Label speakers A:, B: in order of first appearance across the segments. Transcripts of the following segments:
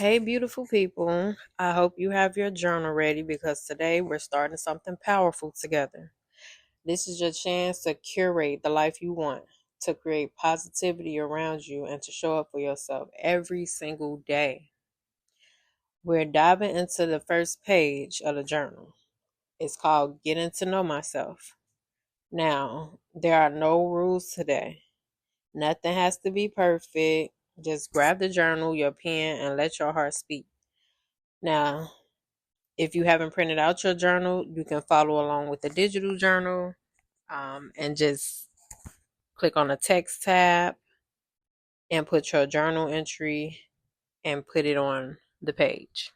A: Hey, beautiful people. I hope you have your journal ready because today we're starting something powerful together. This is your chance to curate the life you want, to create positivity around you, and to show up for yourself every single day. We're diving into the first page of the journal. It's called Getting to Know Myself. Now, there are no rules today. Nothing has to be perfect. Just grab the journal, your pen, and let your heart speak. Now, if you haven't printed out your journal, you can follow along with the digital journal and just click on the text tab and put your journal entry and put it on the page.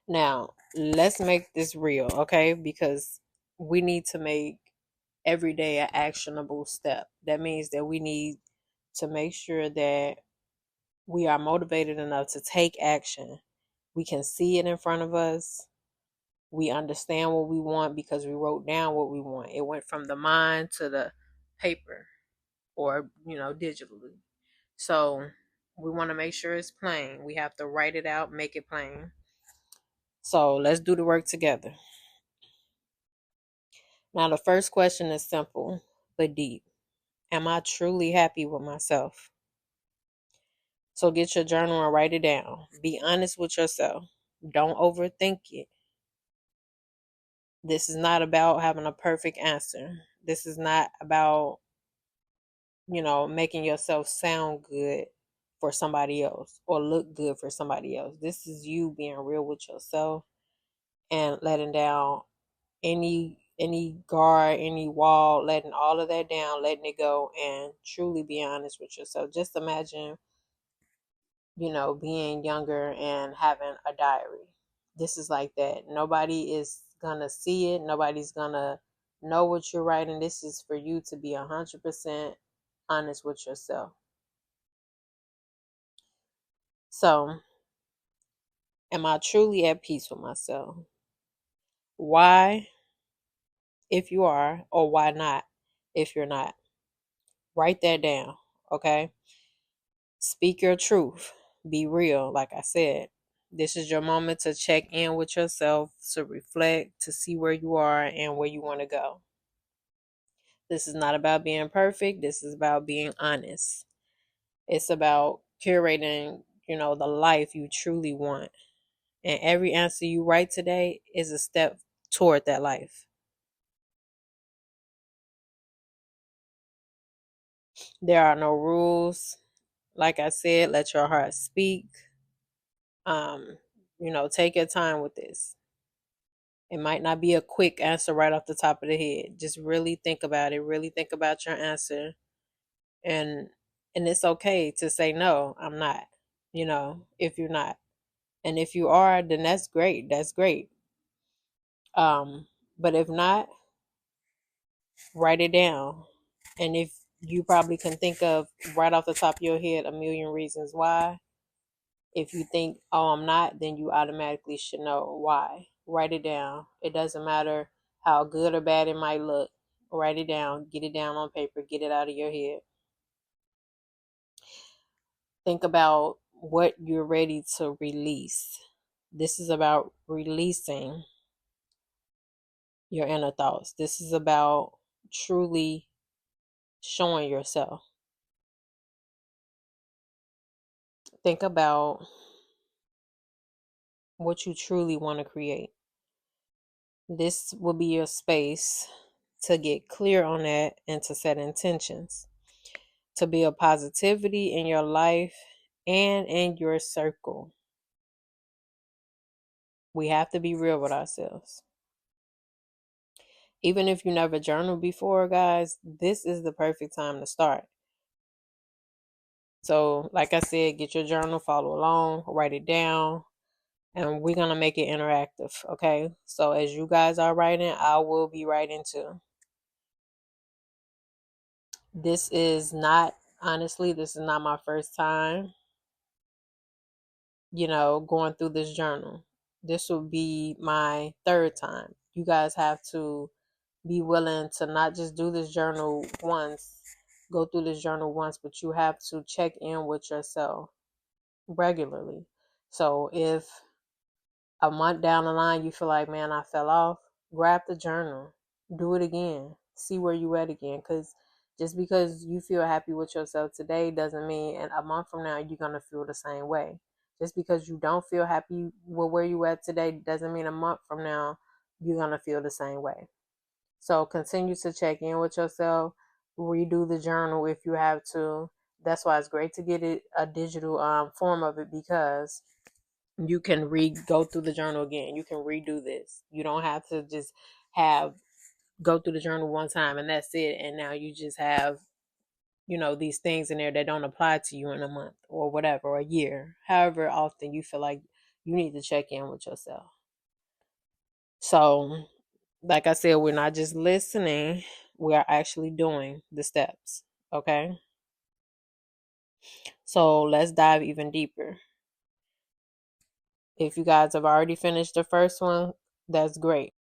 A: Now, let's make this real, okay? Because we need to make every day an actionable step. That means that we need to make sure that we are motivated enough to take action. We can see it in front of us. We understand what we want because we wrote down what we want. It went from the mind to the paper or, digitally. So we want to make sure it's plain. We have to write it out, make it plain. So let's do the work together. Now, the first question is simple but deep. Am I truly happy with myself? So get your journal and write it down. Be honest with yourself. Don't overthink it. This is not about having a perfect answer. This is not about making yourself sound good for somebody else or look good for somebody else. This is you being real with yourself and letting down any guard, any wall, letting all of that down, letting it go and truly be honest with yourself. Just imagine, being younger and having a diary. This is like that. Nobody is gonna see it. Nobody's gonna know what you're writing. This is for you to be 100% honest with yourself. So, am I truly at peace with myself? Why, if you are, or why not, if you're not? Write that down, okay? Speak your truth. Be real, like I said. This is your moment to check in with yourself, to reflect, to see where you are and where you want to go. This is not about being perfect. This is about being honest. It's about curating, the life you truly want. And every answer you write today is a step toward that life. There are no rules. Like I said, let your heart speak. Um, take your time with this. It might not be a quick answer right off the top of the head. Just really think about it. Really think about your answer. And it's okay to say no, I'm not. If you're not. And if you are, then that's great. That's great. But if not, write it down. And if you probably can think of right off the top of your head a million reasons why. If you think, oh, I'm not, then you automatically should know why. Write it down. It doesn't matter how good or bad it might look. Write it down. Get it down on paper. Get it out of your head. Think about what you're ready to release. This is about releasing your inner thoughts. This is about truly showing yourself. Think about what you truly want to create. This will be your space to get clear on that and to set intentions, to build positivity in your life and in your circle. We have to be real with ourselves. Even if you never journaled before, guys, this is the perfect time to start. So, like I said, get your journal, follow along, write it down, and we're going to make it interactive, okay? So, as you guys are writing, I will be writing too. This is not, honestly, this is not my first time, going through this journal. This will be my third time. You guys have to be willing to not just do this journal once, go through this journal once, but you have to check in with yourself. regularly. So if a month down the line you feel like, man, I fell off, grab the journal, do it again, see where you at again. Because just because you feel happy with yourself today doesn't mean in a month from now you're going to feel the same way. Just because you don't feel happy with where you at today doesn't mean a month from now you're going to feel the same way. So continue to check in with yourself, redo the journal if you have to. That's why it's great to get it a digital form of it, because you can go through the journal again. You can redo this. You don't have to just have go through the journal one time and that's it. And now you just have, these things in there that don't apply to you in a month or whatever, or a year, however often you feel like you need to check in with yourself. So, like I said, we're not just listening, we are actually doing the steps. Okay. So let's dive even deeper. If you guys have already finished the first one, that's great.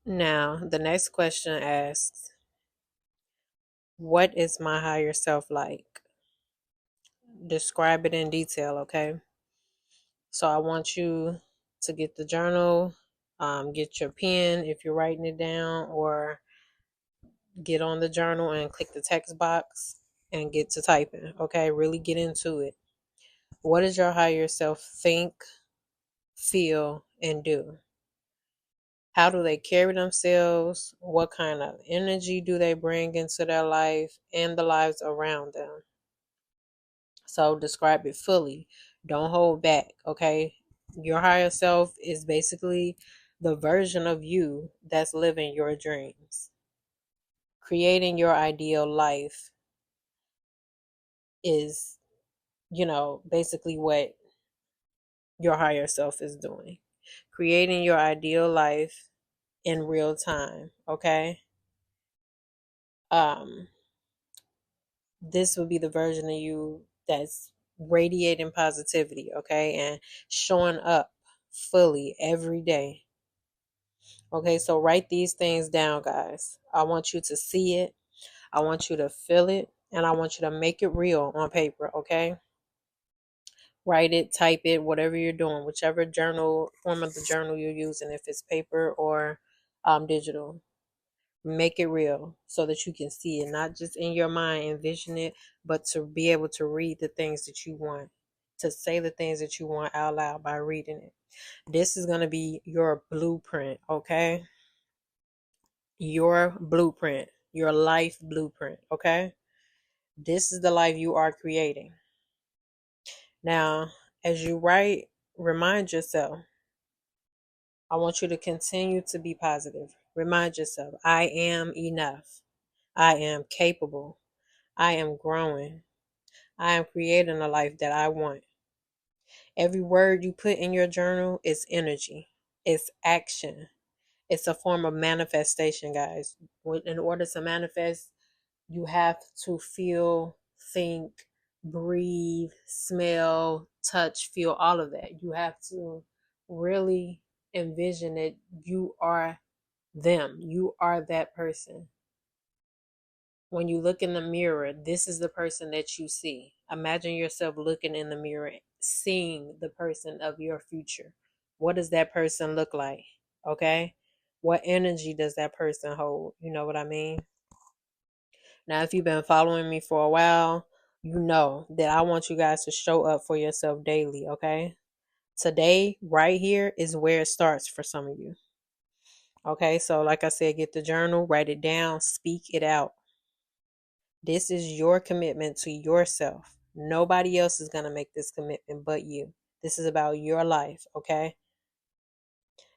A: Now, the next question asks, what is my higher self like? Describe it in detail, okay? So I want you to get the journal, get your pen if you're writing it down, or get on the journal and click the text box and get to typing, okay? Really get into it. What does your higher self think, feel, and do? How do they carry themselves? What kind of energy do they bring into their life and the lives around them? So describe it fully. Don't hold back, okay? Your higher self is basically the version of you that's living your dreams. Creating your ideal life is, basically what your higher self is doing. Creating your ideal life in real time, okay? Um this would be the version of you that's radiating positivity, okay, and showing up fully every day. Okay, so write these things down, guys. I want you to see it, I want you to feel it, and I want you to make it real on paper, okay? Write it, type it, whatever you're doing, whichever journal form of the journal you're using, if it's paper or digital. Make it real so that you can see it, not just in your mind, envision it, but to be able to read the things that you want, to say the things that you want out loud by reading it. This is going to be your blueprint, okay? Your blueprint, your life blueprint, okay? This is the life you are creating. Now, as you write, remind yourself, I want you to continue to be positive. Remind yourself, I am enough. I am capable. I am growing. I am creating a life that I want. Every word you put in your journal is energy, it's action, it's a form of manifestation, guys. In order to manifest, you have to feel, think, breathe, smell, touch, feel all of that. You have to really envision that you are them, you are that person. When you look in the mirror, this is the person that you see. Imagine yourself looking in the mirror, seeing the person of your future. What does that person look like? Okay? What energy does that person hold? You know what I mean? Now, if you've been following me for a while, you know that I want you guys to show up for yourself daily, okay? Today, right here, is where it starts for some of you. Okay, so like I said, get the journal, write it down, speak it out. This is your commitment to yourself. Nobody else is going to make this commitment but you. This is about your life, okay?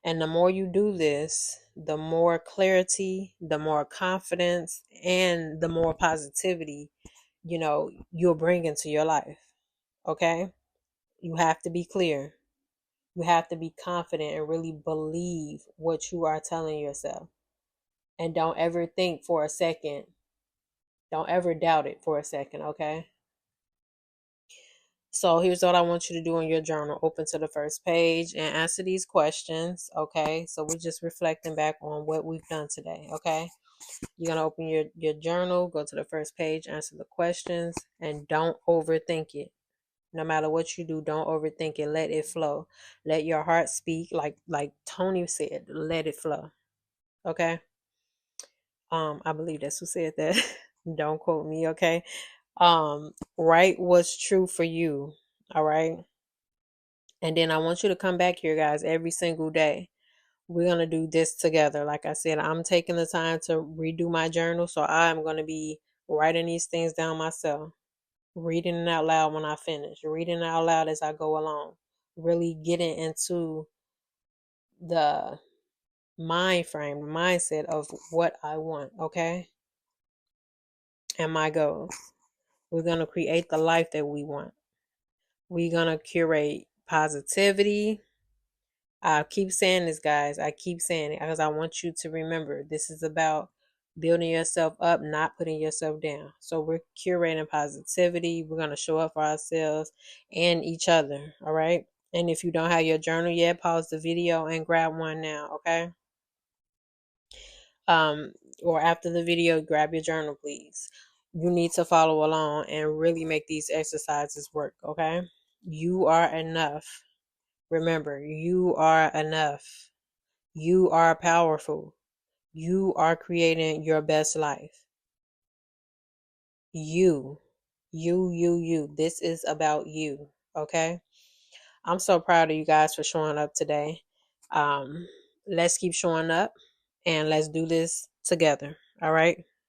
A: And the more you do this, the more clarity, the more confidence, and the more positivity, you'll bring into your life, okay? You have to be clear. You have to be confident and really believe what you are telling yourself. And don't ever think for a second, don't ever doubt it for a second, okay? So here's what I want you to do in your journal. Open to the first page and answer these questions, okay? So we're just reflecting back on what we've done today, okay? You're going to open your journal, go to the first page, answer the questions, and don't overthink it. No matter what you do, don't overthink it. Let it flow. Let your heart speak. Like Tony said, let it flow. Okay? I believe that's who said that. Don't quote me, okay? Write what's true for you. All right. And then I want you to come back here, guys, every single day. We're going to do this together. Like I said, I'm taking the time to redo my journal. So I'm going to be writing these things down myself, reading it out loud when I finish, reading it out loud as I go along, really getting into the mind frame, the mindset of what I want, okay? And my goals. We're going to create the life that we want. We're going to curate positivity. I keep saying this, guys. I keep saying it because I want you to remember this is about building yourself up, not putting yourself down. So we're curating positivity. We're going to show up for ourselves and each other. All right. And if you don't have your journal yet, pause the video and grab one now. Okay. Or after the video, grab your journal, please. You need to follow along and really make these exercises work. Okay. You are enough. Remember, you are enough. You are powerful. You are creating your best life. You. This is about you. Okay. I'm so proud of you guys for showing up today. Let's keep showing up and let's do this together. All right.